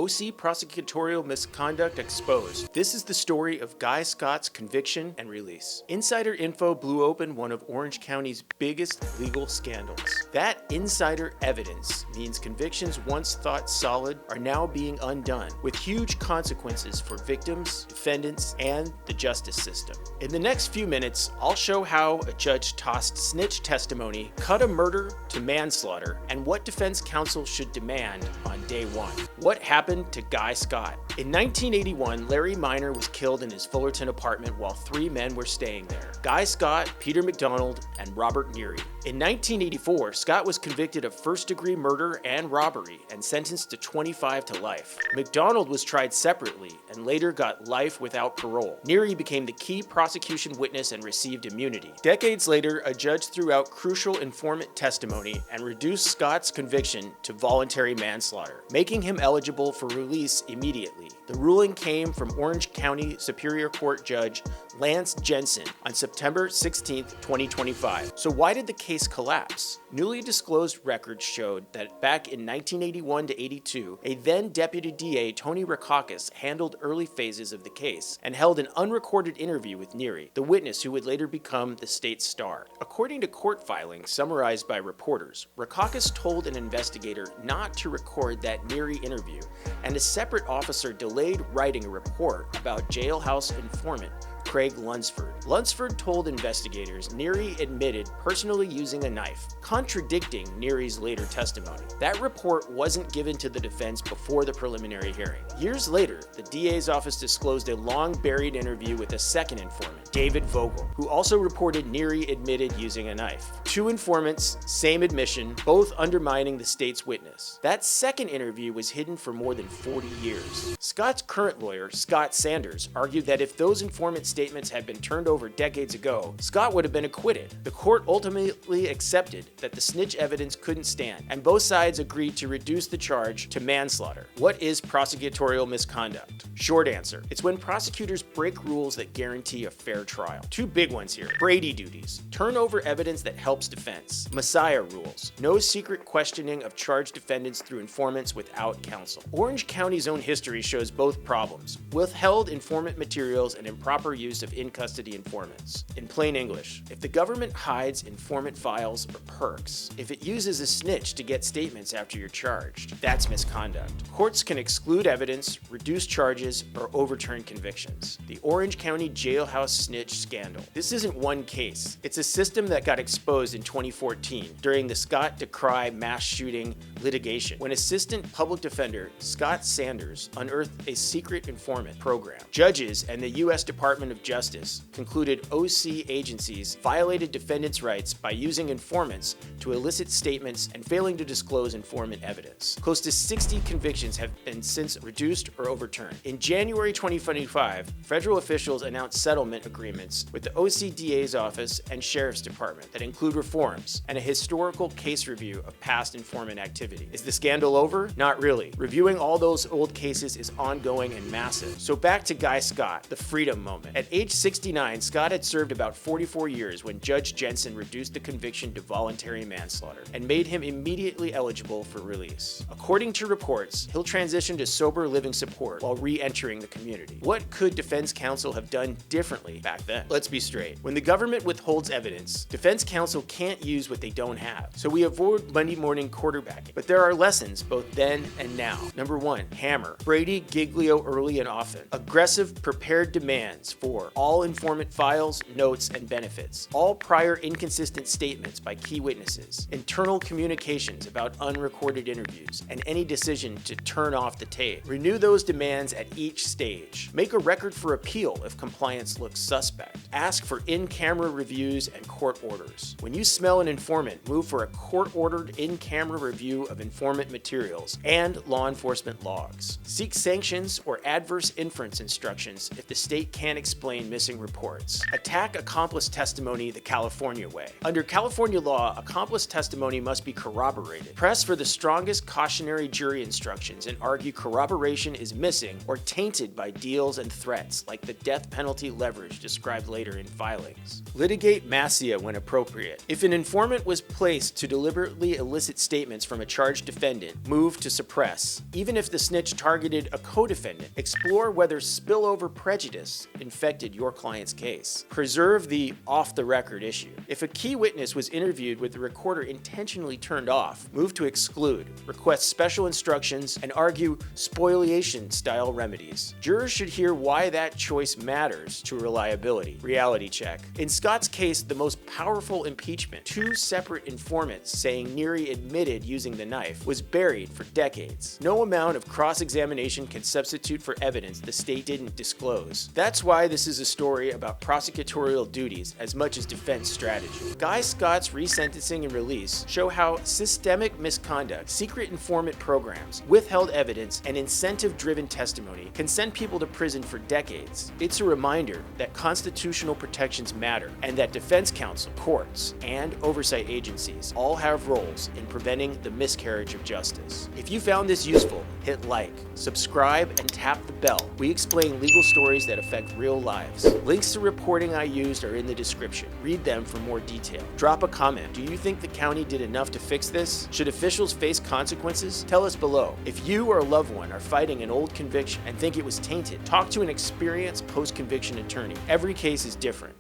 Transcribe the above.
OC prosecutorial misconduct exposed. This is the story of Guy Scott's conviction and release. Insider info blew open one of Orange County's biggest legal scandals. That insider evidence means convictions once thought solid are now being undone, with huge consequences for victims, defendants, and the justice system. In the next few minutes, I'll show how a judge tossed snitch testimony, cut a murder to manslaughter, and what defense counsel should demand on day one. What happened to Guy Scott? In 1981, Larry Minor was killed in his Fullerton apartment while 3 men were staying there: Guy Scott, Peter McDonald, and Robert Neary. In 1984, Scott was convicted of first-degree murder and robbery and sentenced to 25 to life. McDonald was tried separately and later got life without parole. Neary became the key prosecution witness and received immunity. Decades later, a judge threw out crucial informant testimony and reduced Scott's conviction to voluntary manslaughter, making him eligible for release immediately. The ruling came from Orange County Superior Court Judge Lance Jensen on September 16, 2025. So why did the case collapse? Newly disclosed records showed that back in 1981 to 82, a then Deputy DA, Tony Rackauckus, handled early phases of the case and held an unrecorded interview with Neary, the witness who would later become the state's star. According to court filings summarized by reporters, Rackauckus told an investigator not to record that Neary interview, and a separate officer delayed writing a report about jailhouse informant Craig Lunsford. Lunsford told investigators Neary admitted personally using a knife, contradicting Neary's later testimony. That report wasn't given to the defense before the preliminary hearing. Years later, the DA's office disclosed a long-buried interview with a second informant, David Vogel, who also reported Neary admitted using a knife. 2 informants, same admission, both undermining the state's witness. That second interview was hidden for more than 40 years. Scott's current lawyer, Scott Sanders, argued that if those informant statements had been turned over decades ago, Scott would have been acquitted. The court ultimately accepted that the snitch evidence couldn't stand, and both sides agreed to reduce the charge to manslaughter. What is prosecutorial misconduct? Short answer: it's when prosecutors break rules that guarantee a fair trial. 2 big ones here. Brady duties: turn over evidence that helps defense. Messiah rules: no secret questioning of charged defendants through informants without counsel. Orange County's own history shows both problems: withheld informant materials and improper use of in-custody informants. In plain English, if the government hides informant files or perks, if it uses a snitch to get statements after you're charged, that's misconduct. Courts can exclude evidence, reduce charges, or overturn convictions. The Orange County jailhouse snitch scandal. This isn't one case. It's a system that got exposed in 2014 during the Scott Decry mass shooting litigation, when Assistant Public Defender Scott Sanders unearthed a secret informant program. Judges and the U.S. Department of Justice concluded OC agencies violated defendants' rights by using informants to elicit statements and failing to disclose informant evidence. Close to 60 convictions have been since reduced or overturned. In January 2025, federal officials announced settlement agreements with the OCDA's office and Sheriff's Department that include reforms and a historical case review of past informant activity. Is the scandal over? Not really. Reviewing all those old cases is ongoing and massive. So back to Guy Scott, the freedom moment. At age 69, Scott had served about 44 years when Judge Jensen reduced the conviction to voluntary manslaughter and made him immediately eligible for release. According to reports, he'll transition to sober living support while re-entering the community. What could defense counsel have done differently back then? Let's be straight. When the government withholds evidence, defense counsel can't use what they don't have. So we avoid Monday morning quarterbacking. But there are lessons both then and now. Number 1, hammer. Brady, Giglio early and often. Aggressive, prepared demands for all informant files, notes, and benefits. All prior inconsistent statements by key witnesses. Internal communications about unrecorded interviews, and any decision to turn off the tape. Renew those demands at each stage. Make a record for appeal if compliance looks suspect. Ask for in-camera reviews and court orders. When you smell an informant, move for a court-ordered in-camera review of informant materials and law enforcement logs. Seek sanctions or adverse inference instructions if the state can't explain explain missing reports. Attack accomplice testimony the California way. Under California law, accomplice testimony must be corroborated. Press for the strongest cautionary jury instructions and argue corroboration is missing or tainted by deals and threats, like the death penalty leverage described later in filings. Litigate massia when appropriate. If an informant was placed to deliberately elicit statements from a charged defendant, move to suppress. Even if the snitch targeted a co-defendant, explore whether spillover prejudice infected your client's case. Preserve the off-the-record issue. If a key witness was interviewed with the recorder intentionally turned off, move to exclude, request special instructions, and argue spoliation-style remedies. Jurors should hear why that choice matters to reliability. Reality check. In Scott's case, the most powerful impeachment, two separate informants saying Neary admitted using the knife, was buried for decades. No amount of cross-examination can substitute for evidence the state didn't disclose. That's why this is a story about prosecutorial duties as much as defense strategy. Guy Scott's resentencing and release show how systemic misconduct, secret informant programs, withheld evidence, and incentive-driven testimony can send people to prison for decades. It's a reminder that constitutional protections matter and that defense counsel, courts, and oversight agencies all have roles in preventing the miscarriage of justice. If you found this useful, hit like, subscribe, and tap the bell. We explain legal stories that affect real lives. Links to reporting I used are in the description. Read them for more detail. Drop a comment. Do you think the county did enough to fix this? Should officials face consequences? Tell us below. If you or a loved one are fighting an old conviction and think it was tainted, talk to an experienced post-conviction attorney. Every case is different.